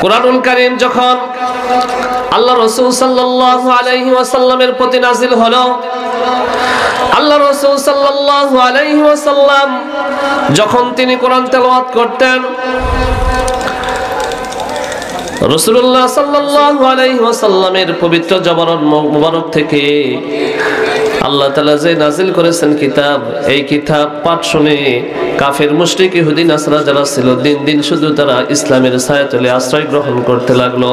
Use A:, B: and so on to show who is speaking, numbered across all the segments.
A: কুরআনুল কারীম যখন আল্লাহ রাসূল সাল্লাল্লাহু আলাইহি ওয়াসাল্লামের প্রতি নাযিল হলো, আল্লাহ রাসূল সাল্লাল্লাহু আলাইহি ওয়াসাল্লাম যখন তিনি কোরআন তেলাওয়াত করতেন, রাসূলুল্লাহ সাল্লাল্লাহু আলাইহি ওয়াসাল্লামের পবিত্র জবান মুবারক থেকে আল্লাহ তাআলা যে নাযিল করেছেন কিতাব, এই কিতাব পাঠ শুনে কাফের মুশরিক ইহুদি নাসারা যারা ছিল দিন দিন শুধু তারা ইসলামের ছায়াতলে আশ্রয় গ্রহণ করতে লাগলো।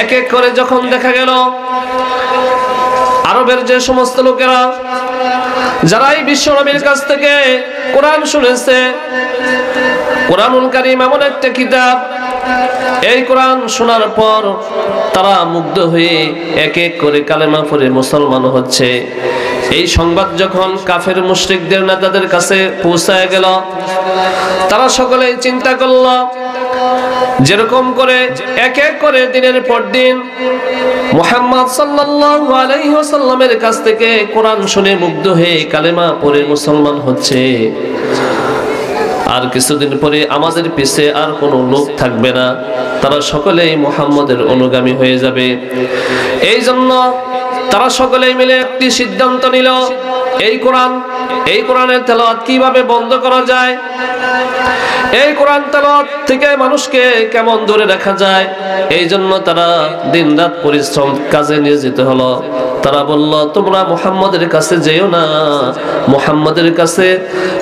A: এক এক করে যখন দেখা গেল আরবের যে সমস্ত লোকেরা যারা এই বিশ্ব নবীর কাছ থেকে কোরআন শুনেছে, কোরআনুল কারীম এমন একটা কিতাব, এই কোরআন শোনার পর তারা মুগ্ধ হয়ে এক এক করে কালেমা পড়ে মুসলমান হচ্ছে। এই সংবাদ যখন কাফের মুশরিকদের নেতাদের কাছে পৌঁছায় গেল, তারা সকলেই চিন্তা করল যেরকম করে এক এক করে দিনের পর দিন মুহাম্মদ সাল্লাল্লাহু আলাইহি ওয়াসাল্লামের কাছ থেকে কোরআন শুনে মুগ্ধ হয়ে কালেমা পড়ে মুসলমান হচ্ছে, আর কিছুদিন পরে আমাদের পিছে আর কোনো লোক থাকবে না, তারা সকলেই মুহাম্মদের অনুগামী হয়ে যাবে। এই জন্য তারা সকলেই মিলে একটি সিদ্ধান্ত নিল, এই কোরআনের তেলাওয়াত কিভাবে বন্ধ করা যায়, এই কোরআন তেলাওয়াত থেকে মানুষকে কেমন দূরে রাখা যায়। এই জন্য তারা দিনরাত পরিশ্রম কাজে নিয়োজিত হলো। তারা বলল, তোমরা মুহাম্মদের কাছে যেও না, মুহাম্মদের কাছে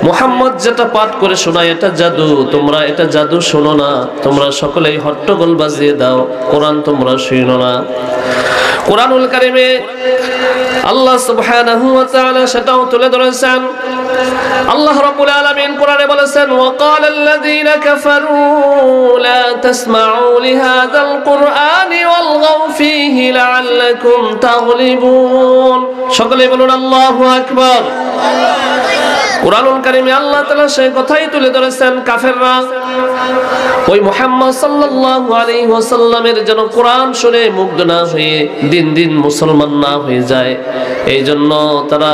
A: মুহাম্মদ যেটা পাঠ করে শোনায় এটা জাদু, তোমরা এটা জাদু শোনো না, তোমরা সকলেই হট্টগোল বাজিয়ে দাও, কোরআন তোমরা শুনো না। কোরআনুল কারীমে আল্লাহ সুবহানাহু ওয়া তাআলা সেটাও তুলে ধরেছেন। আল্লাহ রাব্বুল আলামিন কোরআনে বলেছেন, ওয়াকালাল্লাযীনা কাফারু লা তাসমাউ লিহাযাল কুরআনি ওয়ালগাউ ফীহি লাআল্লাকুম তাগলিবুন। সকলে বলুন আল্লাহু আকবার। কোরআনুল কারীমে আল্লাহ তাআলা সেই কথাই তুলে ধরেছেন, কাফেররা ওই মুহাম্মদ সাল্লাল্লাহু আলাইহি ওয়াসাল্লামের যেন কোরআন শুনে মুগ্ধ না হয়ে দিন দিন মুসলমান না হয়ে যায়, এই জন্য তারা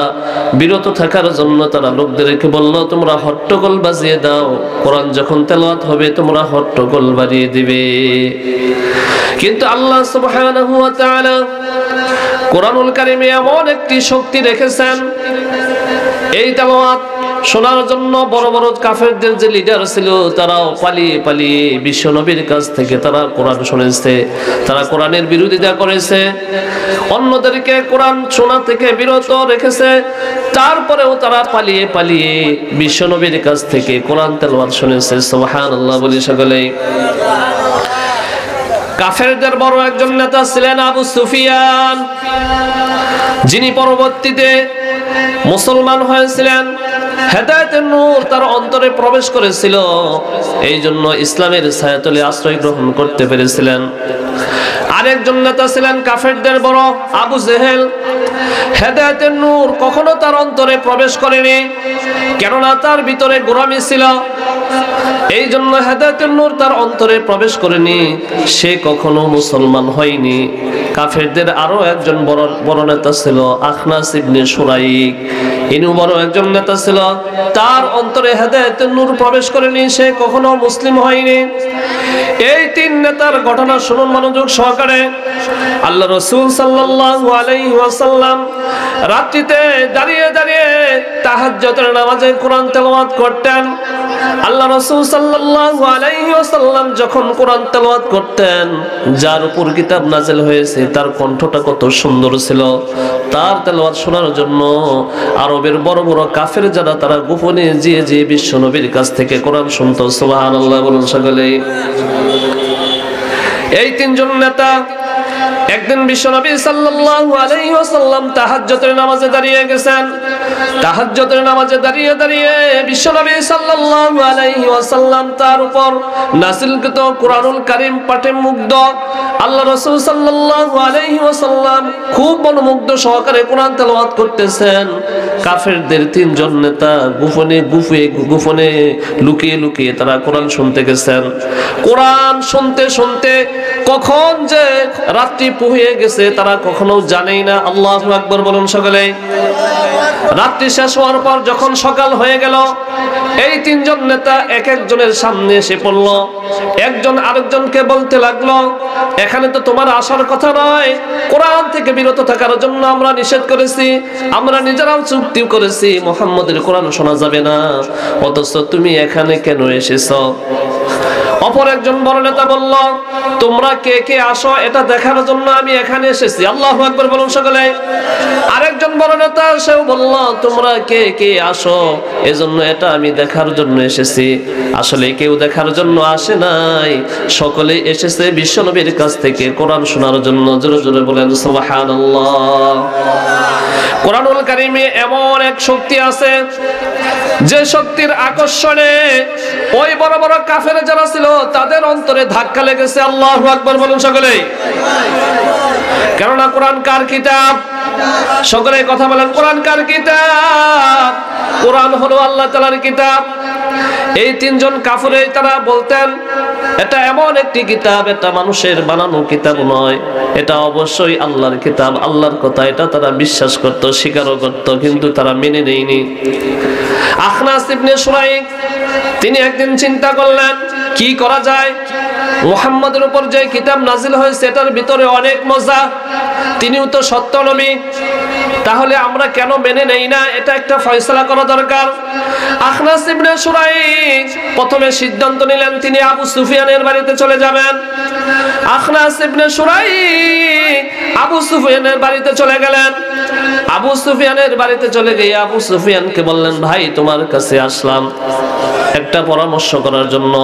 A: বিরত থাকার জন্য তারা লোকদেরকে বলল, তোমরা হট্টগোল বাজিয়ে দাও, কোরআন যখন তেলাওয়াত হবে তোমরা হট্টগোল বাজিয়ে দিবে। কিন্তু আল্লাহ সুবহানাহু ওয়া তাআলা কোরআনুল কারীমে এমন একটি শক্তি রেখেছেন, এই তেলাওয়াত শোনার জন্য বড় বড় কাফেরদের যে লিডার ছিল তারাও পালিয়ে পালিয়ে বিশ্ব নবীর কাছ থেকে তারা কোরআন শুনেছে, তারা কোরআনের বিরোধিতা করেছে, অন্যদেরকে কোরআন শোনা থেকে বিরত রেখেছে, তারপরেও তারা পালিয়ে পালিয়ে বিশ্ব নবীর কাছ থেকে কোরআন তেলাওয়াত শুনেছে। সুবহানাল্লাহ বলি সকলেই। কাফেরদের বড় একজন নেতা ছিলেন আবু সুফিয়ান, যিনি পরবর্তীতে মুসলমান হয়েছিলেন। হেদায়েতের নূর তার অন্তরে প্রবেশ করেছিল, এই জন্য ইসলামের ছায়াতলে আশ্রয় গ্রহণ করতে পেরেছিলেন। আরেকজন নেতা ছিলেন কাফেরদের বড় আবু জেহেল। হেদায়েতের নূর কখনো তার অন্তরে প্রবেশ করেনি, কেননা তার ভিতরে গোলামি ছিল, এই জন্য হেদায়েতের নূর তার অন্তরে প্রবেশ করেনি, সে কখনো মুসলমান হয়নি। কাফেরদের আরো একজন বড় নেতা ছিল আখনাস ইবনে শুরাইক, ইনি বড় একজন নেতা ছিল, তার অন্তরে হেদায়েতের নূর প্রবেশ করেনি, সে কখনো মুসলিম হয়নি। এই তিন নেতার ঘটনা শুনুন মনোযোগ সহকারে। আল্লাহ রাসূল সাল্লাল্লাহু আলাইহি ওয়াসাল্লাম রাত্রিতে দাঁড়িয়ে দাঁড়িয়ে তাহাজ্জুদের নামাজে কোরআন তেলাওয়াত করতেন। আল্লাহ রাসূল সাল্লাল্লাহু আলাইহি ওয়াসাল্লাম যখন কোরআন তেলাওয়াত করতেন, যার উপর কিতাব নাযিল হয়েছে তার কণ্ঠটা কত সুন্দর ছিল, তার তেলাওয়াত শোনার জন্য আরবের বড় বড় কাফের যারা তারা গোপনে যেয়ে যেয়ে বিশ্ব নবীর কাছ থেকে কোরআন শুনতো। সুবহানাল্লাহ বলুন সকলেই। এই তিনজন নেতা একদিন বিশ্বনবী সাল্লাল্লাহু আলাইহি ওয়াসাল্লাম তাহাজ্জুদের নামাজে দাঁড়িয়ে গেছেন। তাহাজ্জুদের নামাজে দাঁড়িয়ে দাঁড়িয়ে বিশ্বনবী সাল্লাল্লাহু আলাইহি ওয়াসাল্লাম তার উপর নাযিলকৃত কোরআনুল কারীম পাঠে মুগ্ধ। আল্লাহ রাসূল সাল্লাল্লাহু আলাইহি ওয়াসাল্লাম খুব মনোমুগ্ধ সহকারে কোরআন তেলাওয়াত করতেছেন। কাফেরদের তিনজন নেতা গোপনে লুকিয়ে লুকিয়ে তারা কোরআন শুনতে গেছেন। কোরআন শুনতে শুনতে কখন যে রাত্রি পুহিয়ে গেছে তারা কখনো জানেই না। আল্লাহু আকবার বলুন সকলে। রাত্রি শেষ হওয়ার পর যখন সকাল হয়ে গেল, এই তিনজন নেতা এক একজনের সামনে এসে পড়ল। একজন আরেকজনকে বলতে লাগলো, এখানে তো তোমার আসার কথা নয়, কোরআন থেকে বিরত থাকার জন্য আমরা নিষেধ করেছি, আমরা নিজেরাও চুক্তি করেছি মুহাম্মদের কোরআন শোনা যাবে না, অথচ তুমি এখানে কেন এসেছো? অপর একজন বড় নেতা বলল, তোমরা কে কে আসো এটা দেখার জন্য আমি এখানে এসেছি। আল্লাহু আকবার বলুন সকলে। আরেকজন বড় নেতা সেও বলল, তোমরা কে কে আসো এজন্য এটা আমি দেখার জন্য এসেছি। আসলে কেউ দেখার জন্য আসে নাই, সকলে এসেছে বিশ্বনবীর কাছ থেকে কোরআন শোনার জন্য। জোরে জোরে বলেন সুবহানাল্লাহ। কোরআনুল কারীমে এমন এক শক্তি আছে যে শক্তির আকর্ষণে ওই বড় বড় কাফের যারা ছিল তাদের অন্তরে ধাক্কা লেগেছে। আল্লাহু আকবার বলুন সকলে। কেননা কোরআন কার কিতাব? সকলে কথা বলেন, কোরআন কার কিতাব? কোরআন হলো আল্লাহ তাআলার কিতাব। এই তিনজন কাফির তারা বলতেন, এটা এমন একটি কিতাব, এটা মানুষের বানানো কিতাব নয়, এটা অবশ্যই আল্লাহর কিতাব, আল্লাহর কথা। এটা তারা বিশ্বাস করত, স্বীকারও করত, কিন্তু তারা মেনে নেয়নি। আখনাস ইবনে শুরাইক তিনি একদিন চিন্তা করলেন কি করা যায়। মুহাম্মদের উপর যে কিতাব নাজিল হয়েছে এটার ভিতরে অনেক মজা, তিনিও তো সত্য নবী, তাহলে আমরা কেন মেনে নেই না? এটা একটা ফয়সালা করা দরকার। আখনাস ইবনে শুরাইক প্রথমে সিদ্ধান্ত নিলেন তিনি আবু সুফিয়ানের বাড়িতে চলে যাবেন। আখনাস ইবনে শুরাইক আবু সুফিয়ানের বাড়িতে চলে গেলেন। আবু সুফিয়ানের বাড়িতে চলে গিয়ে আবু সুফিয়ানকে বললেন, ভাই তোমার কাছে আসলাম একটা পরামর্শ করার জন্য।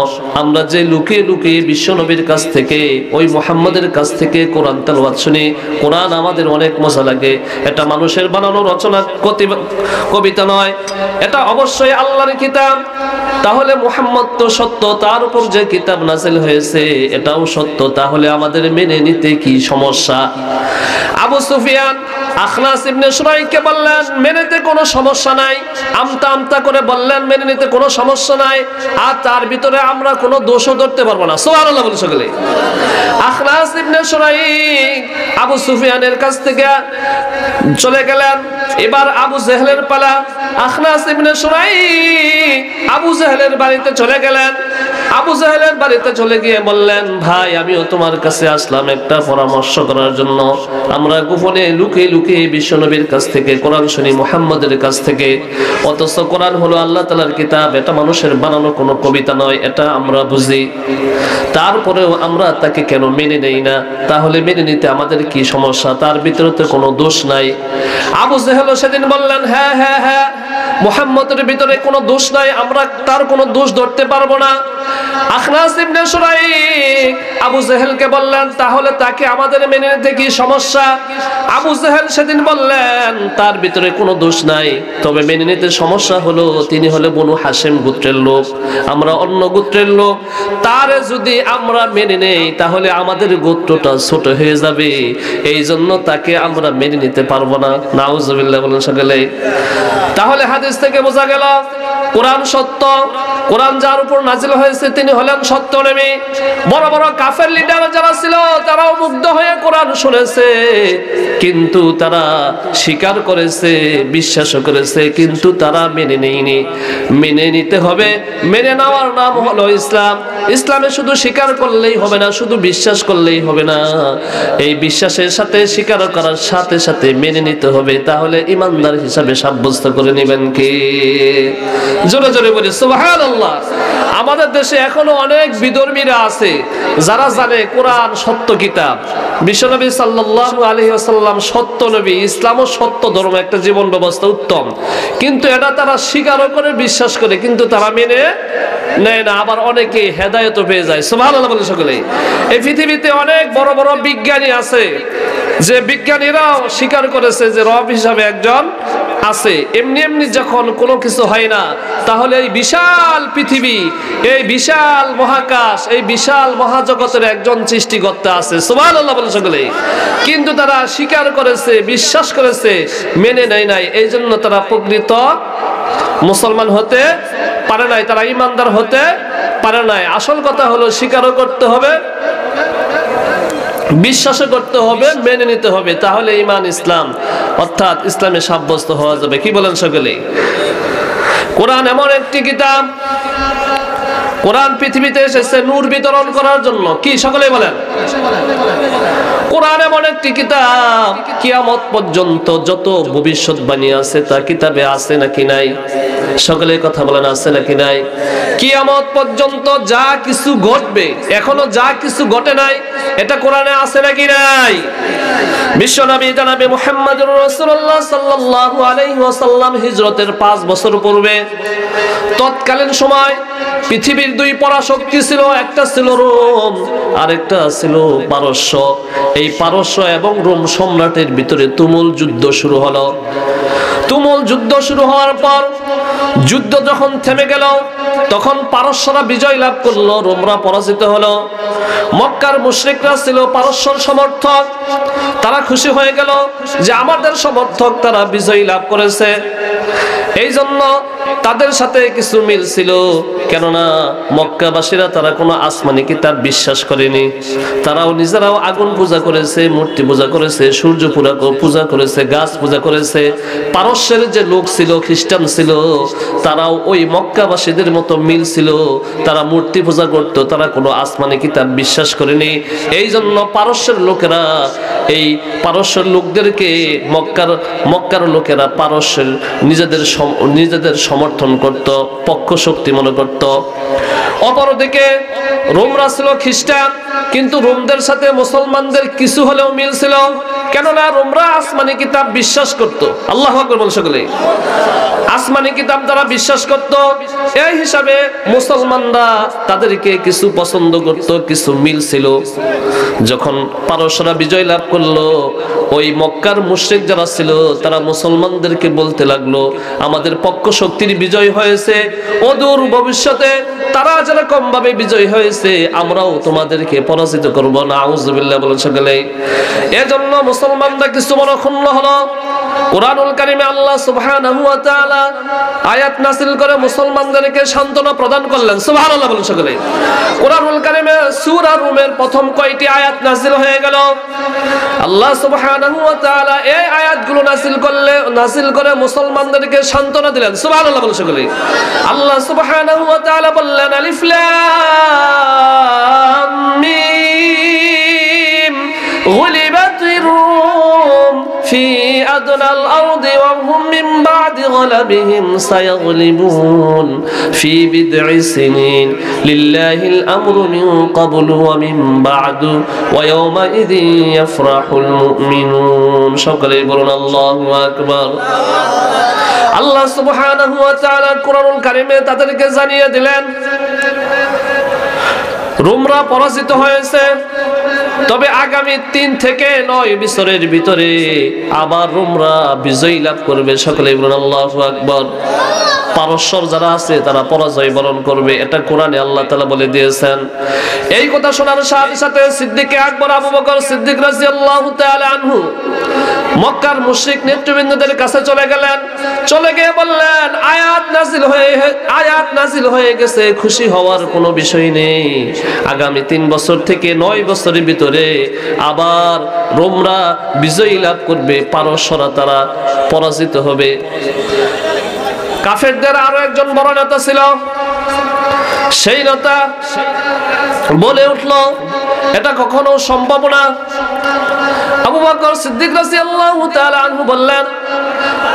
A: আমরা যে লুকিয়ে লুকিয়ে বিশ্বনবীর কাছ থেকে, ওই মুহাম্মদের কাছ থেকে কোরআন তেলাওয়াত শুনি, কোরআন আমাদের অনেক মজা লাগে। এটা মানুষের বানানো রচনা, কবিতা নয়, এটা অবশ্যই আল্লাহর কিতাব। তাহলে মুহাম্মদ তো সত্য, তার উপর যে কিতাব নাযিল হয়েছে এটাও সত্য, তাহলে আমাদের মেনে নিতে কি সমস্যা? আবু সুফিয়ান আখনাস ইবনে শুরাইককে বললেন, মেনে নিতে কোনো সমস্যা নাই। আমতা আমতা করে বললেন, মেনে নিতে কোনো সমস্যা নাই, আর তার ভিতরে আমরা কোনো দোষও ধরতে পারবো না। সুবহানাল্লাহ বলে সকলে। আখনাস ইবনে শুরাইক আবু সুফিয়ানের কাছ থেকে চলে গেলেন। এবার আবু জেহেলের পালা। আখনাস ইবনে শুরাইক আবু জেহেলের বাড়িতে চলে গেলেন। আবু জেহেলের বাড়িতে চলে গিয়ে বললেন, ভাই আমিও তোমার কাছে আসলাম একটা পরামর্শ করার জন্য। আমরা গোপনে লুকিয়ে লুকিয়ে বিশ্বনবীর কাছ থেকে কোরআন শুনি, মুহাম্মদের কাছ থেকে, অথচ কোরআন হলো আল্লাহ তাআলার কিতাব, এটা মানুষের বানানো কোনো কবিতা নয়, এটা আমরা বুঝি। তারপরেও আমরা তাকে কেন মেনে নেই না? তাহলে মেনে নিতে আমাদের কি সমস্যা? তার ভিতরে তো কোনো দোষ নাই। আবু জেহেল সেদিন বললেন, হ্যাঁ হ্যাঁ হ্যাঁ, মুহাম্মদের ভিতরে কোনো দোষ নাই, আমরা তার কোনো দোষ ধরতে পারবো না। আখনাস ইবনে শুরাইক আবু জেহেলকে বললেন, তাহলে তাকে আমাদের মেনে নিতে কি সমস্যা? আবু জেহেল সেদিন বললেন, তার ভিতরে কোনো দোষ নাই, তবে মেনে নিতে সমস্যা হলো তিনি হলো বনু হাশেম গোত্রের লোক, আমরা অন্য গোত্রের লোক। তারে যদি আমরা মেনে নেই তাহলে আমাদের গোত্রটা ছোট হয়ে যাবে, এই জন্য তাকে আমরা মেনে নিতে পারবো না। নাউজুবিল্লাহ বলেন সকলে। তাহলে হাদিস থেকে বোঝা গেল কোরআন সত্য, কোরআন যার উপর নাজিল হয়েছে তিনি হলেন সত্য নবী। বড় বড় কাফের লিডার যারা ছিল তারাও মুগ্ধ হয়ে কোরআন শুনেছে, কিন্তু তারা স্বীকার করেছে, বিশ্বাস করেছে, কিন্তু তারা মেনে নেয়নি। মেনে নিতে হবে, মেনে নেওয়ার নাম হলো ইসলাম। ইসলামে শুধু স্বীকার করলেই হবে না, শুধু বিশ্বাস করলেই হবে না, এই বিশ্বাসের সাথে স্বীকার করার সাথে সাথে মেনে নিতে হবে, তাহলে ইমানদার হিসাবে সাব্যস্ত করে নেবেন কে? জোরে জোরে বলি সুবহানাল্লাহ। আমাদের দেশে এখনো অনেক বিধর্মীরা আছে যারা জানে কোরআন সত্য কিতাব, বিশ্বনবী সাল্লাল্লাহু আলাইহি ওয়াসাল্লাম সত্য নবী, ইসলামও সত্য ধর্ম, একটা জীবন ব্যবস্থা উত্তম, কিন্তু এটা তারা স্বীকারও করে, বিশ্বাস করে, কিন্তু তারা মেনে নেয় না। আবার অনেকে হেদায়েতও পেয়ে যায়। সুবহানাল্লাহ বলে সকলে। এই পৃথিবীতে অনেক বড় বড় বিজ্ঞানী আছে যে বিজ্ঞানীরাও স্বীকার করেছে যে রব হিসাবে একজন আছে। এমনি এমনি যখন কোনো কিছু হয় না, তাহলে এই বিশাল পৃথিবী, এই বিশাল মহাকাশ, এই বিশাল মহাজগতের একজন সৃষ্টিকর্তা আছে। সুবহানাল্লাহ বলে সকলে। কিন্তু তারা স্বীকার করেছে, বিশ্বাস করেছে, মেনে নেয় নাই, এই জন্য তারা প্রকৃত মুসলমান হতে পারে নাই, তারা ইমানদার হতে পারে নাই। আসল কথা হলো স্বীকারও করতে হবে, বিশ্বাস করতে হবে, মেনে নিতে হবে, তাহলে ঈমান ইসলাম অর্থাৎ ইসলামে সাব্যস্ত হওয়া যাবে। কি বলেন সকলে? কোরআন এমন একটি কিতাব, কোরআন পৃথিবীতে এসেছে নূর বিতরণ করার জন্য। কি সকলে বলেন? কোরআন এমন একটি কিতাব, কিয়ামত পর্যন্ত যত ভবিষ্যৎবাণী আছে তা কিতাবে আছে নাকি নাই? সকলে কথা বলেন, আছে নাকি নাই? কিয়ামত পর্যন্ত যা কিছু ঘটবে, এখনো যা কিছু ঘটে নাই, এটা কোরআনে আছে নাকি নাই? বিশ্বনবী জনাবে মুহাম্মদুর রাসূলুল্লাহ সাল্লাল্লাহু আলাইহি ওয়াসাল্লাম হিজরতের 5 বছর পূর্বে তৎকালীন সময় পৃথিবীর দুই পরাশক্তি ছিল, একটা ছিল রোম আর একটা ছিল পারস্য। এই পারস্য এবং রোম সম্রাটের ভিতরে তুমুল যুদ্ধ শুরু হলো। তুমুল যুদ্ধ শুরু হওয়ার পর যুদ্ধ যখন থেমে গেল, তখন পারস্যরা বিজয় লাভ করলো, রোমরা পরাজিত হলো। মক্কার মুশরিকরা ছিল পারস্যর সমর্থক, তারা খুশি হয়ে গেল যে আমাদের সমর্থক তারা বিজয় লাভ করেছে। এই জন্য তাদের সাথে কিছু মিল ছিল, কেননা মক্কাবাসীরা তারা কোনো আসমানি কিতাব বিশ্বাস করেনি। তারাও নিজেরাও আগুন পূজা করেছে, মূর্তি পূজা করেছে, সূর্য পূজা করেছে, গাছ পূজা করেছে। পারস্যের যে লোক ছিল, খ্রিস্টান ছিল, তারাও ওই মক্কাবাসীদের মতো মিল ছিল, তারা মূর্তি পূজা করত, তারা কোনো আসমানি কিতাব বিশ্বাস করেনি। এই জন্য পারস্যের লোকেরা, এই পারস্যের লোকদেরকে মক্কার লোকেরা পারস্যের নিজেদের সমর্থন করত, পক্ষ শক্তি মনে করত। অপরদিকে রোমরা ছিল খ্রিস্টান, কিন্তু রোমদের সাথে মুসলমানদের কিছু হলেও মিল ছিল, কেননা রোমরা আসমানি কিতাব বিশ্বাস করত। আল্লাহু আকবার বলেন সকলে। আসমানি কিতাব তারা বিশ্বাস করত, এই হিসাবে মুসলমানরা তাদেরকে কিছু পছন্দ করত, কিছু মিল ছিল। যখন পারস্যরা বিজয় লাভ করলো, ওই মক্কার মুশরিক যারা ছিল তারা মুসলমানদেরকে বলতে লাগলো, আমাদের পক্ষ শক্তির বিজয় হয়েছে, অদূর ভবিষ্যতে তারা যেরকম ভাবে বিজয় হয়েছে আমরাও তোমাদেরকে পরাজিত করব না। আউযুবিল্লাহ বলেন সকলে। এজন্য মুসলমানরা কিছু মনক্ষুণ্ণ হলো। কোরআনুল কারীমে আল্লাহ সুবহানাহু ওয়া তাআলা আয়াত নাযিল করে মুসলমানদেরকে সান্ত্বনা প্রদান করলেন। সুবহানাল্লাহ বলেন সকলে। কোরআনুল কারীমে সূরা রুমের প্রথম কয়টি আয়াত নাযিল হয়ে গেল? আল্লাহ সুবহানাহু ওয়া তাআলা এই আয়াতগুলো নাযিল করে মুসলমানদেরকে সান্ত্বনা দিলেন। সুবহানাল্লাহ বলেন সকলে। আল্লাহ সুবহানাহু ওয়া তাআলা বললেন, আলিফ লাম মিম গুলিবাতির রুম ফি আদনাল আরদি ওয়া হুম মিন বাদি গলাবিহিম সায়াগলিবুন ফি বিদ'i সিনিন লিল্লাহিল আমরু মিন ক্বাবলু ওয়া মিন বা'দু ওয়া ইয়াওমা ইযিন ইয়াফরাহুল মুমিনুন। সকলে বলুন আল্লাহু আকবার। আল্লাহ সুবহানাহু ওয়া তাআলা কোরআনুল কারীমে তাদেরকে জানিয়ে দিলেন রোমরা পরাজিত হয়েছে, তবে আগামী 3 থেকে 9 বছরের ভিতরে আবার রোমরা বিজয় লাভ করবে। সকলে বলুন আল্লাহু আকবার। পারস্যর যারা আছে তারা পরাজয় বরণ করবে, এটা কোরআনে আল্লাহ তাআলা বলে দিয়েছেন। এই কথা শোনার সাথে সাথে সিদ্দিক আকবর আবু বকর সিদ্দিক রাদিয়াল্লাহু তাআলা আনহু মক্কার মুশরিক নেতৃবৃন্দদের কাছে চলে গেলেন। চলে গিয়ে বললেন, আয়াত নাজিল হয়ে গেছে, খুশি হওয়ার কোনো বিষয় নেই। আগামী 3 বছর থেকে 9 বছরের ভিতরে আবার রোমরা বিজয়ী লাভ করবে, পারস্যরা তারা পরাজিত হবে। কাফেরদের আরো একজন বড় নেতা ছিল, সেই নেতা বলে উঠল, এটা কখনো সম্ভব না। আবু বকর সিদ্দিক রাদিয়াল্লাহু তাআলা আনহু বললেন,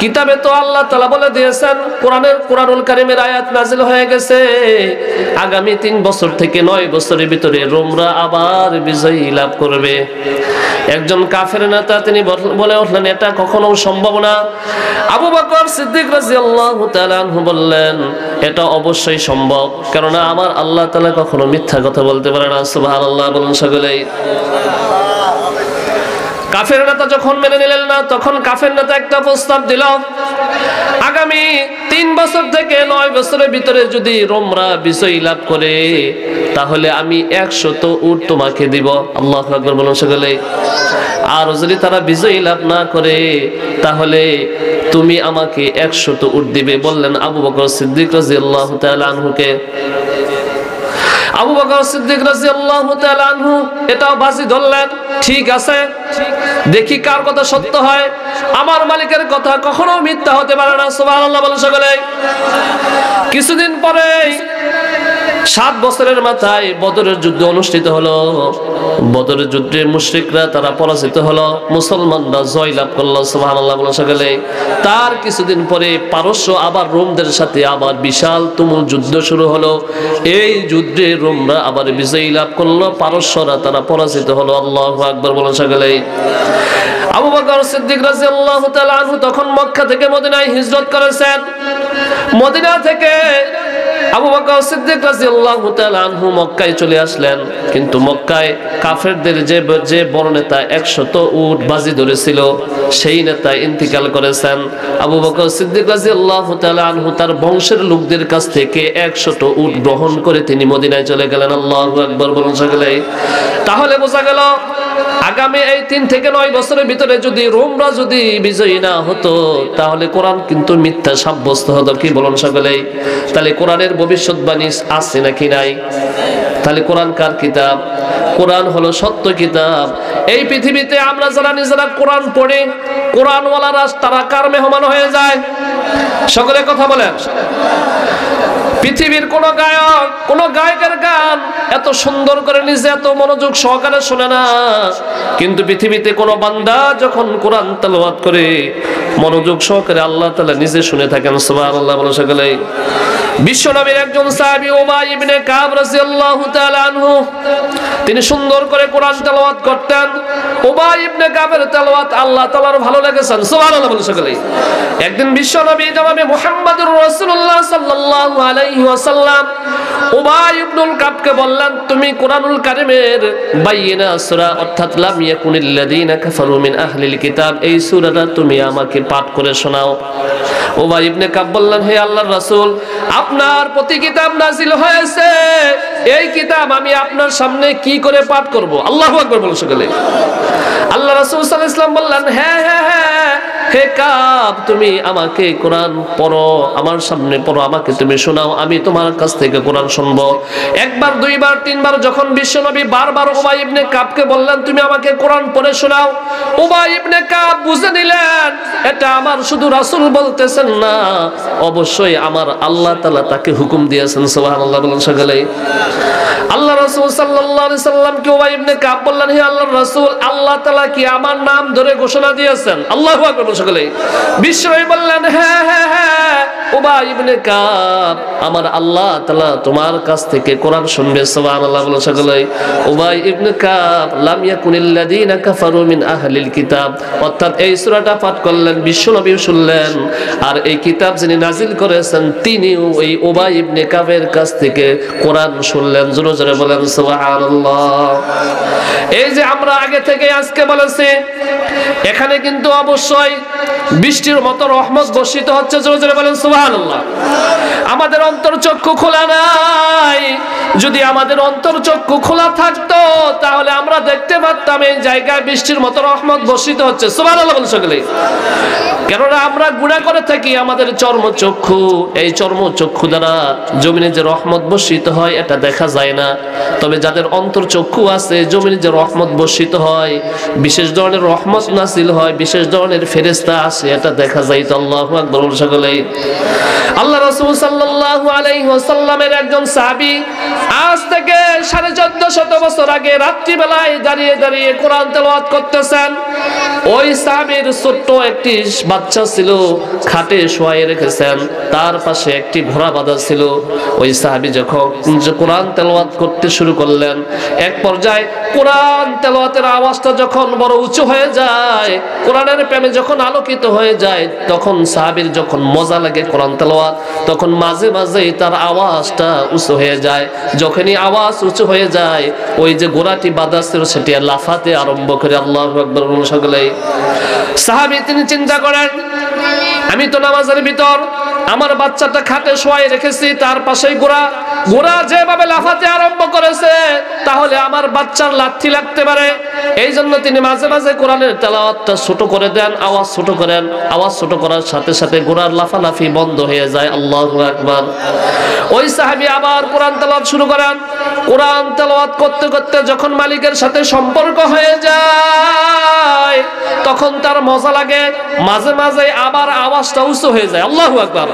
A: কিতাবে তো আল্লাহ তাআলা বলে দিয়েছেন, কোরআনুল কারীমের আয়াত নাযিল হয়ে গেছে, আগামী 3 বছর থেকে 9 বছরের ভিতরে রোমরা আবার বিজয় লাভ করবে। একজন কাফের নেতা তিনি বলে উঠলেন, এটা কখনো সম্ভব না। আবু বকর সিদ্দিক রাদিয়াল্লাহু তাআলা আনহু বললেন, এটা অবশ্যই সম্ভব, কারণ আমার আল্লাহ তাআলা কখনো মিথ্যা কথা বলতে পারে না। সুবহানাল্লাহ বলুন সকলেই। কাফের নেতা যখন মেনে নিলেন না, তখন কাফের নেতা একটা প্রস্তাব দিল, আগামী 3 বছর থেকে 9 বছরের ভিতরে যদি রোমরা বিজয় লাভ করে তাহলে আমি 100 উট তোমাকে দিব। আল্লাহু আকবার বলুন সকলে। আর যদি তারা বিজয় লাভ না করে তাহলে তুমি আমাকে 100 উট দিবে, বললেন আবু বকর সিদ্দিক রাদিয়াল্লাহু তাআলা আনহুকে। আবু বকর সিদ্দিক রাদিয়াল্লাহু তাআলা আনহু এটাও বাজি ধরলেন, ঠিক আছে দেখি কার কথা সত্য হয়, আমার মালিকের কথা কখনো মিথ্যা হতে পারে না। সুবহানাল্লাহ বলেন সকলে। কিছুদিন পরে 7 বছরের মাথায় বদরের যুদ্ধ অনুষ্ঠিত হলো। বদরের যুদ্ধে মুশরিকরা তারা পরাজিত হলো, মুসলমানরা জয়লাভ করলো। সুবহানাল্লাহ বলেন সকলে। তার কিছুদিন পরে পারস্য আবার রোমদের সাথে আবার বিশাল তুমুল যুদ্ধ শুরু হলো। এই যুদ্ধে রোমরা আবার বিজয় লাভ করলো, পারস্যরা তারা পরাজিত হলো। আল্লাহু আকবার বলেন সকলে। আবু বকর সিদ্দিক রাদিয়াল্লাহু তাআলা আনহু তখন মক্কা থেকে মদিনায় হিজরত করেছেন। মদিনা থেকে আবু বকর সিদ্দিক রাদিয়াল্লাহু তাআলা আনহু মক্কায় চলে আসলেন, কিন্তু মক্কায় কাফেরদের যে বড় নেতা 100 উট বাজি ধরেছিল, সেই নেতা ইন্তিকাল করেছেন। আবু বকর সিদ্দিক রাদিয়াল্লাহু তাআলা আনহু তার বংশের লোকদের কাছ থেকে 100 উট গ্রহণ করে তিনি মদিনায় চলে গেলেন। আল্লাহু আকবার বলুন সকলে। তাহলে বোঝা গেল আগামী এই 3 থেকে 9 বছরের ভিতরে যদি রোমরা যদি বিজয়ী না হতো, তাহলে কোরআন কিন্তু মিথ্যা সাব্যস্ত হতো। কি বলুন সকলে? তাহলে কোরআনের ভবিষ্যৎবাণী আছে নাকি নাই? তাহলে কোরআন কার কিতাব? কোরআন হলো সত্য কিতাব। এই পৃথিবীতে আমরা যারা নিজেরা কোরআন পড়ে কোরআনওয়ালারা তারা কার মেহমান হয়ে যায়? সকলে কথা বলেন। পৃথিবীর কোন গায়ক, কোন গায়কের গান এত সুন্দর করে নিজে এত মনোযোগ সহকারে শোনে না, কিন্তু পৃথিবীতে কোন বান্দা যখন কোরআন তেলাওয়াত করে মনোযোগ সহকারে আল্লাহ তাআলা নিজে শুনে থাকেন। সুবহানাল্লাহ বলে সকলে। বিশ্বনবীর একজন সাহাবী উবাই ইবনে কাব রাদিয়াল্লাহু তাআলা আনহু, তিনি সুন্দর করে কোরআন তেলাওয়াত করতেন। উবাই ইবনে কাবের তেলাওয়াত আল্লাহ তাআলার ভালো লেগেছেন। সুবহানাল্লাহ বলে সকলে। একদিন বিশ্বনবী জনাবে মুহাম্মদুর রাসূলুল্লাহ সাল্লাল্লাহু আলাইহি ওয়াসাল্লাম উবাই ইবনুল কাবকে বললেন, তুমি কোরআনুল কারীমের বাইয়িনা সূরা অর্থাৎ লাম ইয়াকুনিল লাযিনা কাফারু মিন আহলিল কিতাব, এই সূরাটা তুমি আমাকে পাঠ করে শোনাও। উবাই ইবনে কাব বললেন, হে আল্লাহর রাসূল, আপনার প্রতি কিতাব নাজিল হয়েছে, এই কিতাব আমি আপনার সামনে কি করে পাঠ করব? আল্লাহু আকবার বলুন সকলে। আল্লাহ রাসূল সাল্লাল্লাহু আলাইহি ওয়াসাল্লাম বললেন, হ্যাঁ হ্যাঁ হ্যাঁ, হে কাব তুমি আমাকে কোরআন পড়ো, আমার সামনে পড়ো, আমাকে তুমি শোনাও, আমি তোমার কাছ থেকে কোরআন শুনবো। একবার, দুইবার, তিনবার যখন বিশ্বনবী বারবার উবাই ইবনে কাবকে বললেন তুমি আমাকে কোরআন পড়ে শোনাও, উবাই ইবনে কাব বুঝে নিলেন এটা আমার শুধু রাসূল বলতেছেন না, অবশ্যই আমার আল্লাহ তাআলা তাকে হুকুম দিয়েছেন। সুবহানাল্লাহ বলুন সকলে। আল্লাহ রাসূল সাল্লাল্লাহু আলাইহি সাল্লামকে উবাই ইবনে কাব বললেন, হে আল্লাহর রাসূল, আল্লাহ তাআলা কি আমার নাম ধরে ঘোষণা দিয়েছেন? আল্লাহু আকবার সকলে। বিশ্বনবী বললেন, হ্যাঁ হ্যাঁ হ্যাঁ উবাই ইবনে কাব, আমার আল্লাহ তাআলা তোমার কাছ থেকে কোরআন শুনবে। সুবহানাল্লাহ বলে সকলে। উবাই ইবনে কাব লাম ইয়াকুনিল লাযিনা কাফারু মিন আহলিল কিতাব, অর্থাৎ এই সূরাটা পাঠ করলেন, বিশ্বনবী শুনলেন, আর এই কিতাব যিনি নাজিল করেছেন তিনিও এই উবাই ইবনে কাবের কাছ থেকে কোরআন শুনলেন। জোরে জোরে বলেন সুবহানাল্লাহ। এই যে আমরা আগে থেকে আজকে বলেছি, এখানে কিন্তু অবশ্যই বৃষ্টির মতো রহমত বর্ষিত হচ্ছে। জোরে জোরে বলেন সুবহানাল্লাহ। আমাদের অন্তরচক্ষু খোলা নাই, যদি আমাদের অন্তরচক্ষু খোলা থাকতো তাহলে আমরা দেখতে পারতাম এই জায়গায় বৃষ্টির মতো রহমত বর্ষিত হচ্ছে। সুবহানাল্লাহ বলেন সকলে। কেননা আমরা গুনাহ করে থাকি, আমাদের চর্মচক্ষু, এই চর্মচক্ষু দ্বারা জমিনে যে রহমত বর্ষিত হয় এটা দেখা যায় না, তবে যাদের অন্তরচক্ষু আছে জমিনে যে রহমত বর্ষিত হয়, বিশেষ ধরনের রহমত নাযিল হয়, বিশেষ ধরনের ফেরেশতা আসে, এটা দেখা যায়। তো আল্লাহু আকবার বলুন সকলে। আল্লাহ রাসূল সাল্লাল্লাহু আলাইহি ওয়াসাল্লামের একজন সাহাবী আজ থেকে 1450 বছর আগে রাত্রি বেলায় দাঁড়িয়ে দাঁড়িয়ে কোরআন তেলাওয়াত করতেছেন। ওই সাহাবীর ছোট্ট একটি বাচ্চা ছিল, খাটে শোয়ায়ে রেখেছেন, তার পাশে একটি ঘোড়া বাঁধা ছিল। ওই সাহাবী যখন কোরআন তেলাওয়াত করতে শুরু করলেন, এক পর্যায়ে কোরআন তেলাওয়াতের আওয়াজটা যখন বড় উঁচু হয়ে যায়, কোরআনের প্রেমে যখন আলোকিত হয়ে যায়, তখন সাহাবীর যখন মজা লাগে কোরআন তেলাওয়াত, তখন মাঝে মাঝে তার আওয়াজটা উঁচু হয়ে যায়। যখনই আওয়াজ উঁচু হয়ে যায়, ওই যে ঘোড়াটি বাঁধা ছিল সেটি লাফাতে আরম্ভ করে। আল্লাহু আকবার বলুন সকলে। সাহাবী তিনি চিন্তা করেন, আমি তো নামাজের ভিতর, আমার বাচ্চাটা খাটে শোয়াই রেখেছি, তার পাশেই ঘোড়া যেভাবে লাফাতে আরম্ভ করেছে, তাহলে আমার বাচ্চার লাথি লাগতে পারে। এই জন্য তিনি মাঝে মাঝে কোরআনের তেলাওয়াতটা ছোট করে দেন, আওয়াজ ছোট করেন। আওয়াজ ছোট করার সাথে সাথে ঘোড়ার লাফালাফি বন্ধ হয়ে যায়। আল্লাহু আকবার। ওই সাহাবী আবার কোরআন তেলাওয়াত শুরু করেন। কোরআন তেলাওয়াত করতে করতে যখন মালিকের সাথে সম্পর্ক হয়ে যায় তখন তার মজা লাগে, মাঝে মাঝে আবার আওয়াজটা উঁচু হয়ে যায়, আল্লাহু আকবার।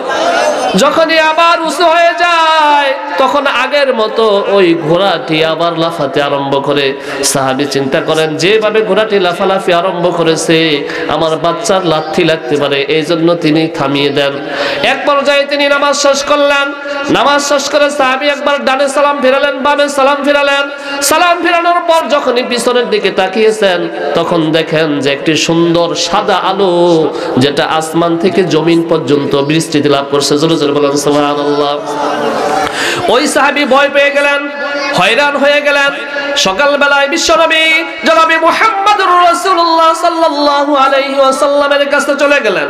A: যখনই আবার উঁচু হয়ে যায় তখন আগের মতো ওই ঘোড়াটি আবার লাফাতে আরম্ভ করে। সাহাবী চিন্তা করেন, যেভাবে ঘোড়াটি লাফালাফি আরম্ভ করেছে আমার বাচ্চার লাথি লাগতে পারে, এই জন্য তিনি থামিয়ে দেন। এক পর্যায়ে তিনি নামাজ শেষ করলেন। নামাজ শেষ করে সাহাবী একবার ডানে সালাম ফিরালেন, বামে সালাম ফিরালেন। সালাম ফিরানোর পর যখনই পিছনের দিকে তাকিয়েছেন তখন দেখেন যে একটি সুন্দর সাদা আলো যেটা আসমান থেকে জমিন পর্যন্ত বিস্তৃতি লাভ করছে। জোরে জোরে বলেন সুবহানাল্লাহ। ওই সাহাবী ভয় পেয়ে গেলেন, হয়রান হয়ে গেলেন। সকালবেলায় বিশ্বনবী জনাবে মুহাম্মদুর রাসূলুল্লাহ সাল্লাল্লাহু আলাইহি ওয়াসাল্লামের কাছে চলে গেলেন।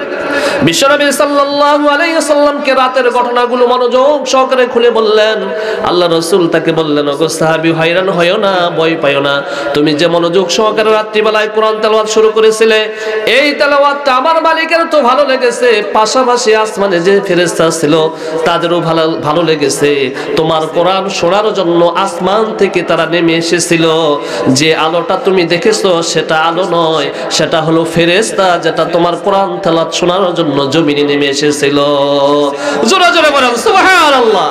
A: বিশ্বনবী সাল্লাল্লাহু আলাইহি ওয়াসাল্লামকে রাতের ঘটনাগুলো মনোযোগ সহকারে খুলে বললেন। আল্লাহ রাসূল তাকে বললেন, ওগো সাহাবী, হয়রান হয়ো না, ভয় পায়ো না। তুমি যে মনোযোগ সহকারে রাত্রিবেলায় কোরআন তেলাওয়াত শুরু করেছিলে, এই তেলাওয়াতটা আমার মালিকের তো ভালো লেগেছে, পাশাপাশি আসমানে যে ফেরেশতা ছিল তাদেরও ভালো লেগেছে। তোমার কোরআন শোনার জন্য আসমান থেকে তারা নেমে এসেছিল। যে আলোটা তুমি দেখেছো সেটা আলো নয়, সেটা হলো ফেরেশতা যেটা তোমার কোরআন তেলাওয়াত শোনার জন্য জমিনে নেমে এসেছিল। জোরে জোরে বলেন সুবহানাল্লাহ।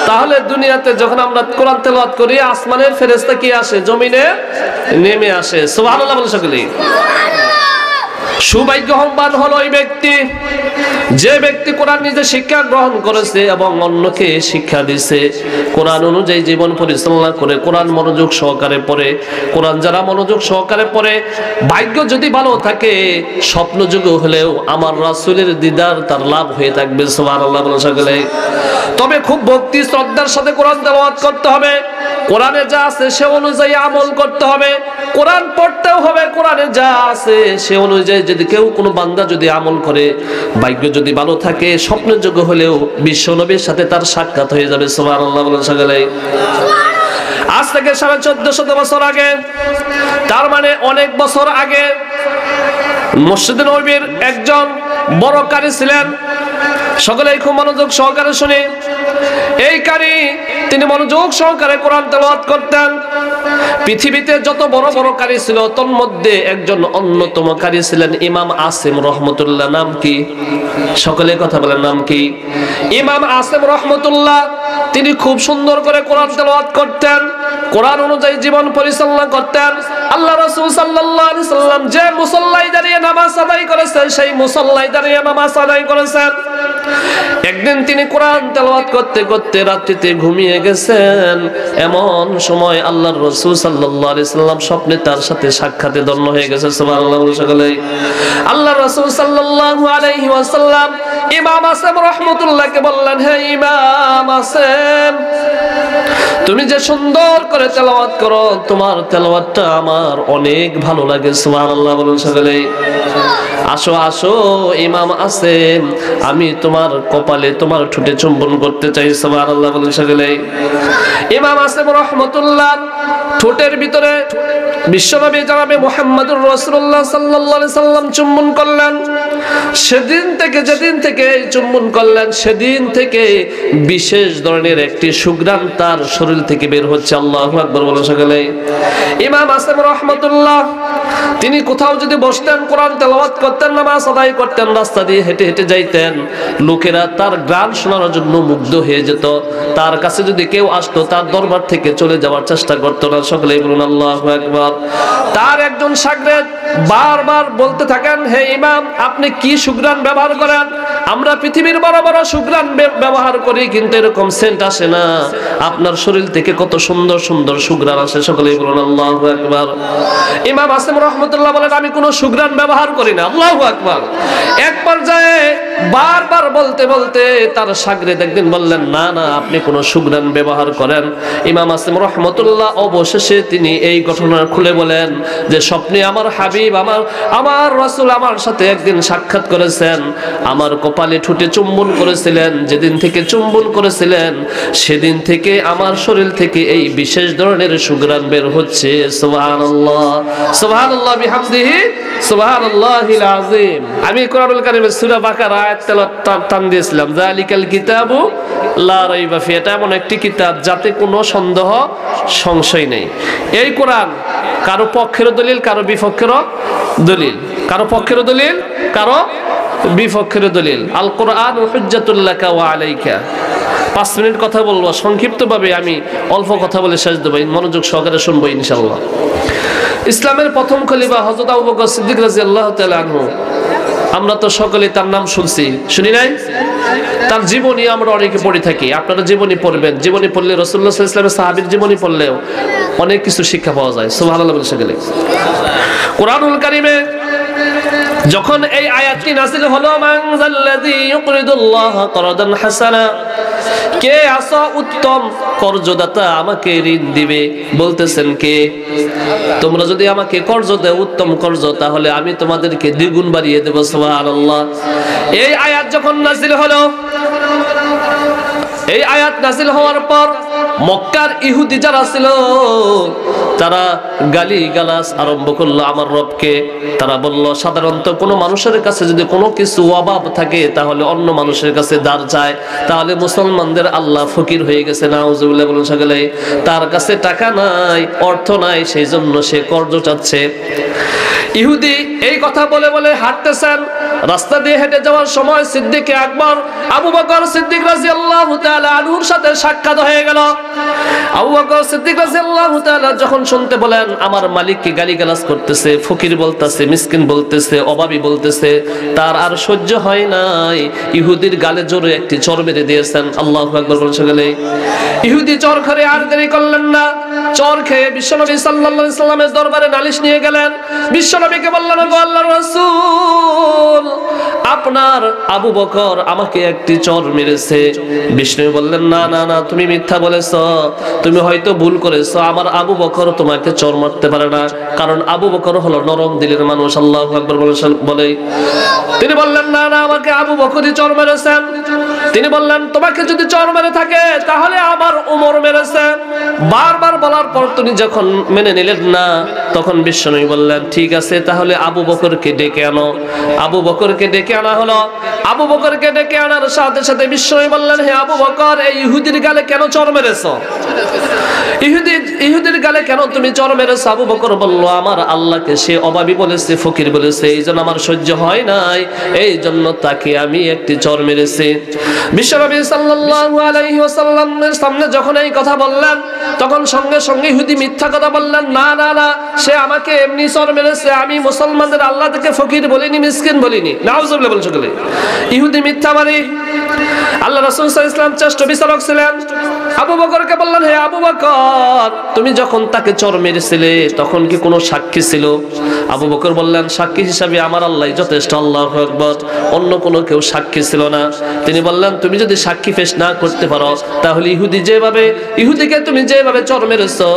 A: তাহলে দুনিয়াতে যখন আমরা কোরআন তেলাওয়াত করি আসমানের ফেরেশতা কি আসে? জমিনে নেমে আসে। সুবহানাল্লাহ বলে সকলেই। সৌভাগ্যবান হলো ওই ব্যক্তি যে ব্যক্তি কোরআন নিজে শিক্ষা গ্রহণ করেছে এবং অন্যকে শিক্ষা দিয়েছে, কোরআন অনুযায়ী জীবন পরিচালনা করে, কোরআন মনোযোগ সহকারে পড়ে। কোরআন যারা মনোযোগ সহকারে পড়ে, ভাগ্য যদি ভালো থাকে স্বপ্নযোগ্য হলেও আমার রাসূলের দিদার তার লাভ হয়ে থাকবে। সুবহানাল্লাহ বলে সকলে। তবে খুব ভক্তি শ্রদ্ধার সাথে কোরআন তেলাওয়াত করতে হবে। কোরআনে যা আছে সে অনুযায়ী আমল করতে হবে। কোরআন পড়তেও হবে, কোরআনে যা আছে সে অনুযায়ী যদি কেউ কোনো বান্দা যদি আমল করে, ভাগ্য যদি ভালো থাকে স্বপ্নের যোগ্য হলেও বিশ্বনবীর সাথে তার সাক্ষাৎ হয়ে যাবে। সুবহানাল্লাহ বলেন সকলে। আজ থেকে 1450 বছর আগে, তার মানে অনেক বছর আগে, মসজিদে নববীর একজন বড় কারি ছিলেন। সকলেই খুব মনোযোগ সহকারে শুনে। এই কারি তিনি মনোযোগ সহকারে কোরআন তেলাওয়াত করতেন। পৃথিবীতে যত বড় বড় কারি ছিল তোর মধ্যে একজন অন্যতম কারি ছিলেন ইমাম আসিম রহমতুল্লাহ। নাম কি? সকলে কথা বলেন, নাম কি? ইমাম আসিম রহমতুল্লাহ। তিনি খুব সুন্দর করে কোরআন তেলাওয়াত করতেন, কোরআন অনুযায়ী জীবন পরিচালনা করতেন। আল্লাহ রাসূল সাল্লাল্লাহু আলাইহি সাল্লাম যে মুসল্লায় দাঁড়িয়ে নামাজ আদায় করেছেন সেই মুসল্লায় দাঁড়িয়ে নামাজ আদায় করেছেন। একদিন তিনি কোরআন তেলাওয়াত করতে করতে রাত্রিতে ঘুমিয়ে গেছেন। এমন সময় আল্লাহর রাসূল সাল্লাল্লাহু আলাইহি সাল্লাম স্বপ্নে তার সাথে সাক্ষাতে ধন্য হয়ে গেছে। সুবহানাল্লাহ সকলে। আল্লাহর রাসূল সাল্লাল্লাহু আলাইহি ওয়াসাল্লাম ইমাম আসিম রাহমাতুল্লাহকে বললেন, হে ইমাম আসিম, তুমি যে সুন্দর করে তেলাওয়াত করো, তোমার তেলাওয়াতটা আমার অনেক ভালো লাগে। সুবহানাল্লাহ বলুন সকলে। আসো আসো ইমাম আসিম, আমি তোমার কপালে তোমার ঠোঁটে চুম্বন করতে চাই। সুবহানাল্লাহ বলুন সকলে। ইমাম আসিম রাহমাতুল্লাহ ঠোঁটের ভিতরে বিশ্বনবী জনাবে মুহাম্মদুর রাসূলুল্লাহ সাল্লাল্লাহু আলাইহি সাল্লাম চুম্বন করলেন। সেদিন থেকে, যেদিন থেকে চুম্বন করলেন সেদিন থেকে বিশেষ ধরনের একটি সুঘ্রাণ তার শরীর থেকে বের হচ্ছে। আল্লাহু আকবার বলে সকলে। ইমাম আসিম রাহমাতুল্লাহ তিনি কোথাও যদি বসতেন, কোরআন তেলাওয়াত করতেন, নামাজ আদায় করতেন, রাস্তা দিয়ে হেঁটে হেঁটে যাইতেন, লোকেরা তার গান শোনার জন্য মুগ্ধ হয়ে যেত। তার কাছে যদি কেউ আসতো তার দরবার থেকে চলে যাওয়ার চেষ্টা করতো না। সকলেই বলুন আল্লাহু আকবার। তার একজন শাগরেদ বারবার বলতে থাকেন, হে ইমাম, আপনি কি সুঘ্রাণ ব্যবহার করেন? আমরা পৃথিবীর বড় বড় সুঘ্রাণ ব্যবহার করি কিন্তু এরকম সেন্ট আসে না। আপনার শরীর থেকে কত সুন্দর সুন্দর সুঘ্রাণ আসে। সকলেই বলুন আল্লাহু আকবার। ইমাম আসিম রাহমাতুল্লাহ বলেন, আমি কোনো সুঘ্রাণ ব্যবহার করি না। আল্লাহু আকবার। এক পর্যায়ে বারবার বলতে বলতে তার শাগরেদ একদিন বললেন, না না, আপনি কোনো সুঘ্রাণ ব্যবহার করেন। ইমাম আসিম রাহমাতুল্লাহ অবশেষে তিনি এই ঘটনা খুলে বলেন যে স্বপ্নে আমার হাবিব হাবিব আমার রাসূল আমার সাথে একদিন সাক্ষাৎ করেছেন, আমার কপালে ঠোঁটে চুম্বন করেছিলেন। যেদিন থেকে চুম্বন করেছিলেন সেদিন থেকে আমার শরীর থেকে এই বিশেষ ধরনের সুঘ্রাণ বের হচ্ছে। সুবহানাল্লাহ, সুবহানাল্লাহ বিহামদিহি, সুবহানাল্লাহিল আযীম। আমি কোরআনুল কারীমের সূরা বাকারা আয়াত তেলাওয়াত টান দিয়েছিলাম, যালিকাল কিতাবু লা রাইবা ফি, এটা এমন একটি কিতাব যাতে কোনো সন্দেহ সংশয় নেই। এই কোরআন কারো পক্ষের দলিল, কারো বিপক্ষের দলিল, কারো পক্ষের দলিল, কারো বিপক্ষের দলিল। আল কোরআন হুজ্জাতুল লাকা ওয়া আলাইকা। 5 মিনিট কথা বলবো সংক্ষিপ্তভাবে, আমি অল্প কথা বলে শেষ দেব, মনোযোগ সহকারে শুনবো ইনশাআল্লাহ। ইসলামের প্রথম খলিফা হযরত আবু বকর সিদ্দিক রাদিয়াল্লাহু তাআলা আনহু, আমরা তো সকলে তার নাম শুনছি, শুনি নাই? তার জীবনী আমরা অনেকে পড়ে থাকি, আপনারা জীবনী পড়বেন। জীবনী পড়লে রাসূলুল্লাহ সাল্লাল্লাহু আলাইহি ওয়াসাল্লামের সাহাবীর জীবনী পড়লেও অনেক কিছু শিক্ষা পাওয়া যায়। সুবহানাল্লাহ বলে সকলে। কোরআনুল কারীমে যখন এই আয়াতটি নাযিল হলো, মান যাল্লাযী ইউকরিদুল্লাহ করদান হাসানা, কে আসা উত্তম কর্জদাতা, আমাকে ঋণ দিবে, বলতেছেন কে? তোমরা যদি আমাকে কর্জ দাও, উত্তম কর্জ, তাহলে আমি তোমাদেরকে দ্বিগুণ বাড়িয়ে দেব। সুবহানাল্লাহ। এই আয়াত যখন নাযিল হলো, এই আয়াত নাযিল হওয়ার পর মক্কার ইহুদি যারা ছিল তারা গালি গালাজ আরম্ভ করলো আমার রবকে। তারা বলল, সাধারণত কোনো মানুষের কাছে যদি কোনো কিছু অভাব থাকে তাহলে অন্য মানুষের কাছে দাঁড় চায়, তাহলে মুসলমানদের আল্লাহ ফকির হয়ে গেছে, নাউজুবিল্লাহ বলুন সকলে। তার কাছে টাকা নাই, অর্থ নাই, সেই জন্য সে কর্জ চাচ্ছে। ইহুদি এই কথা বলে বলে হাঁটতেছেন। রাস্তা দিয়ে হেঁটে যাওয়ার সময় সিদ্দিক আকবর আবু বকর সিদ্দিক রাদিয়াল্লাহু তাআলা আনহুর সাথে সাক্ষাৎ হয়ে গেল। আবু বকর সিদ্দিক রাদিয়াল্লাহু তাআলা যখন শুনতে বলেন আমার মালিককে গালিগালাজ করতেছে, ফকির বলতেছে, মিসকিন বলতেছে, অভাবী বলতেছে, তার আর সহ্য হয় নাই। ইহুদির গালে জোরে একটি চর মেরে দিয়েছেন। আল্লাহু আকবার বলুন সকলে। ইহুদি চর খেয়ে আর দেরি করলেন না, চর খেয়ে বিশ্বনবী সাল্লাল্লাহু আলাইহি সাল্লামের দরবারে নালিশ নিয়ে গেলেন। বিশ্বনবীকে বললেন, গো আল্লাহর রাসূল, আপনার আবু বকর আমাকে একটি চর মেরেছে। বিষ্ণু বললেন, না না না, তুমি মিথ্যা বলেছো, তুমি হয়তো ভুল করেছো, আমার আবু বকর তোমাকে চর মারতে পারে না, কারণ আবু বকর হলো নরম দিলের মানুষ। আল্লাহু আকবার বলে। তিনি বললেন, না না, আমাকে আবু বকরই চর মেরেছেন। তিনি বললেন, তোমাকে যদি চর মেরে থাকে তাহলে আমার ওমর মেরেছে। বারবার বলার পর তুমি যখন মেনে নিলেন না, তখন বিশ্বনবী বললেন, ঠিক আছে, তাহলে আবু বকরকে ডেকে আনো। আবু বকরকে ডেকে আনা হলো। আবু বকরকে ডেকে আনার সাথে সাথে বিশ্বনবী বললেন, হে আবু বকর, এই ইহুদির গালে কেন চর মেরেছো? ইহুদির গালে কেন তুমি চর মেরেছো? আবু বকর বলল, আমার আল্লাহকে সে অভাবী বলেছে, ফকির বলেছে, এই জন্য আমার সহ্য হয় নাই, এই জন্য তাকে আমি একটি চর মেরেছি। বিশ্বনবী সাল্লাল্লাহু আলাইহি ওয়াসাল্লামের সামনে যখন এই কথা বললেন, তখন সঙ্গে সঙ্গে ইহুদি মিথ্যা কথা বললেন, না না না, সে আমাকে এমনি চর মেরেছে, আমি মুসলমানদের আল্লাহ থেকে ফকির বলিনি, মিসকিন বলিনি। নাউজুবিল্লাহ বলছো গেলে। ইহুদি মিথ্যাবাদী। আল্লাহ রাসূল সাল্লাল্লাহু আলাইহি ওয়াসাল্লাম চেষ্ট বিচারক ছিলেন। আবু বকরকে বললেন, হে আবু বকর, তুমি যখন তাকে চর মেরেছিলে তখন কি কোনো সাক্ষী ছিল? আবু বকর বললেন, সাক্ষী হিসাবে আমার আল্লাহই যথেষ্ট। আল্লাহু আকবার। অন্য কোনো কেউ সাক্ষী ছিল না। তিনি বললেন, তুমি যদি সাক্ষী পেশ না করতে পারো তাহলে ইহুদিকে তুমি যেভাবে চর মেরেছো,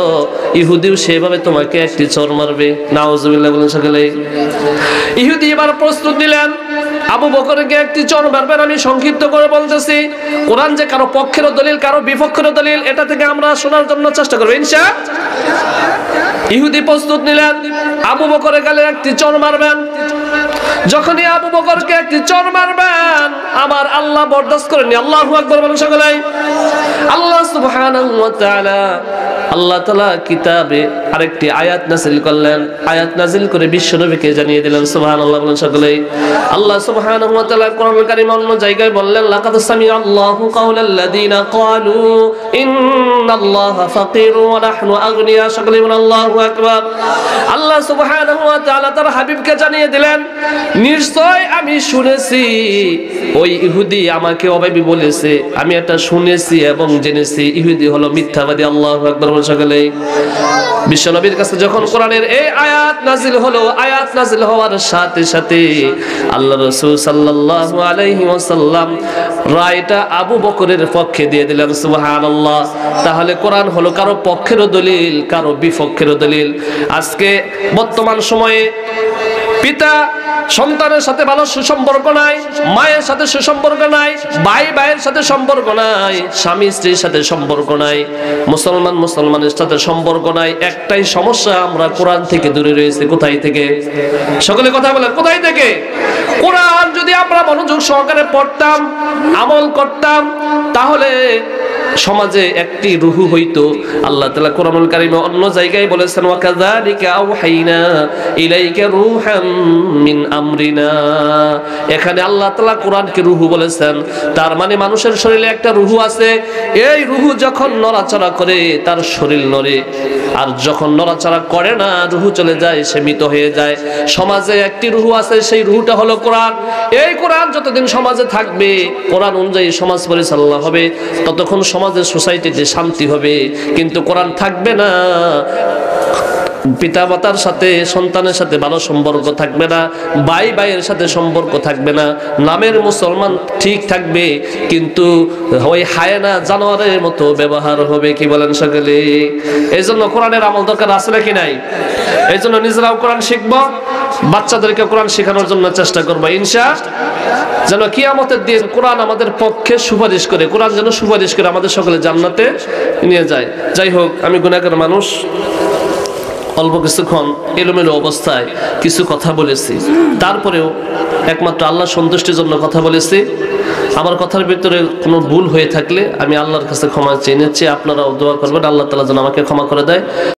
A: ইহুদিও সেভাবে তোমাকে একটি চর মারবে। নাউজুবিল্লাহ বলেন সকলে। ইহুদি এবার প্রস্তুত নিলেন, আবু বকরকে একটি চর মারবেন। আমি সংক্ষিপ্ত করে বলতেছি, কোরআন যে কারো পক্ষের দলিল কারো বিপক্ষের দলিল, এটা থেকে আমরা শোনার জন্য চেষ্টা করব ইনশাআল্লাহ। ইহুদি প্রস্তুত নিলেন, আবু বকরের গালে একটি চর মারবেন। যখনই আবু বকরকে একটি চর মারবেন, আমার আল্লাহ বরদাস্ত করেননি। আল্লাহু আকবার বলেন সকলে। আল্লাহ সুবহানাহু ওয়া তাআলা কিতাবে আরেকটি আয়াত নাযিল করলেন। আয়াত নাযিল করে বিশ্বনবীকে জানিয়ে দিলেন। সুবহানাল্লাহ বলেন সকলে। আল্লাহ সুবহানাহু ওয়া তাআলা কোরআনুল কারীম অন্য জায়গায় বললেন, লাকাদ সামিআল্লাহু কাওলাল্লাযীনা ক্বালু ইন্নাল্লাহা ফাকিরুন ওয়া নাহনু আগনিয়া। সকলে বলেন আল্লাহু আকবার। আল্লাহ সুবহানাহু ওয়া তাআলা তার হাবিবকে জানিয়ে দিলেন, নিশ্চয় আমি শুনেছি ওই ইহুদি আমাকে অভাবী বলেছে, আমি এটা শুনেছি এবং জেনেছি। ইহুদি হলো মিথ্যাবাদী। আল্লাহু আকবার সকলে। বিশ্ব নবীর কাছে যখন কোরআনের এই আয়াত নাজিল হলো, আয়াত নাজিল হওয়ার সাথে সাথে আল্লাহ রাসূল সাল্লাল্লাহু আলাইহি ওয়াসাল্লাম রায়টা আবু বকরের পক্ষে দিয়ে দিলেন। সুবহানাল্লাহ। তাহলে কোরআন হলো কারো পক্ষেরও দলিল, কারো বিপক্ষেরও দলিল। আজকে বর্তমান সময়ে পিতা সন্তানের সাথে ভালো সুসম্পর্ক নাই, মায়ের সাথে সুসম্পর্ক নাই, ভাই ভাইয়ের সাথে সম্পর্ক নাই, স্বামী স্ত্রীর সাথে সম্পর্ক নাই, মুসলমান মুসলমানের সাথে সম্পর্ক নাই। একটাই সমস্যা, আমরা কোরআন থেকে দূরে রয়েছে। কোথায় থেকে? সকলে কথা বলেন, কোথায় থেকে? কোরআন যদি আমরা মনোযোগ সহকারে পড়তাম, আমল করতাম, তাহলে সমাজে একটি রুহু হইতো। আল্লাহ তাআলা কোরআনুল কারীমে অন্য জায়গায় বলেছেন, ওয়া কাযালিকা আওহাইনা ইলাইকা রূহাম মিন আমরিনা। এখানে আল্লাহ তাআলা কোরআনকে রুহু বলেছেন, তার মানে মানুষের শরীরে একটা রুহু আছে। এই রুহু যখন নড়াচড়া করে তার শরীর নড়ে, আর যখন নড়াচড়া করে না রুহু চলে যায়, সে মৃত হয়ে যায়। সমাজে একটি রুহু আছে, সেই রুহুটা হলো কোরআন। এই কোরআন যতদিন সমাজে থাকবে, কোরআন অনুযায়ী সমাজ পরিচালনা হবে, ততক্ষণ সমাজের সোসাইটিতে শান্তি হবে। কিন্তু কোরআন থাকবে না, পিতা মাতার সাথে সন্তানের সাথে ভালো সম্পর্ক থাকবে না, ভাই ভাইয়ের সাথে সম্পর্ক থাকবে না, নামের মুসলমান ঠিক থাকবে কিন্তু ওই হায়না জানোয়ারের মতো ব্যবহার হবে। কি বলেন সকলে? এই জন্য কোরআনের আমল দরকার আছে নাকি নাই? এই জন্য নিজেরাও কোরআন শিখবো, বাচ্চাদেরকে কোরআন শেখানোর জন্য চেষ্টা করবো ইনশাআল্লাহ, যেন কিয়ামতের দিন কোরআন আমাদের পক্ষে সুপারিশ করে, কোরআন যেন সুপারিশ করে আমাদের সকলে জান্নাতে নিয়ে যায়। যাই হোক, আমি গুনাহগার মানুষ, অল্প কিছুক্ষণ এলোমেলো অবস্থায় কিছু কথা বলেছি, তারপরেও একমাত্র আল্লাহ সন্তুষ্টির জন্য কথা বলেছি। আমার কথার ভিতরে কোনো ভুল হয়ে থাকলে আমি আল্লাহর কাছে ক্ষমা চেয়ে নিচ্ছি। আপনারাও দোয়া করবেন আল্লাহ তাআলা যেন আমাকে ক্ষমা করে দেয়।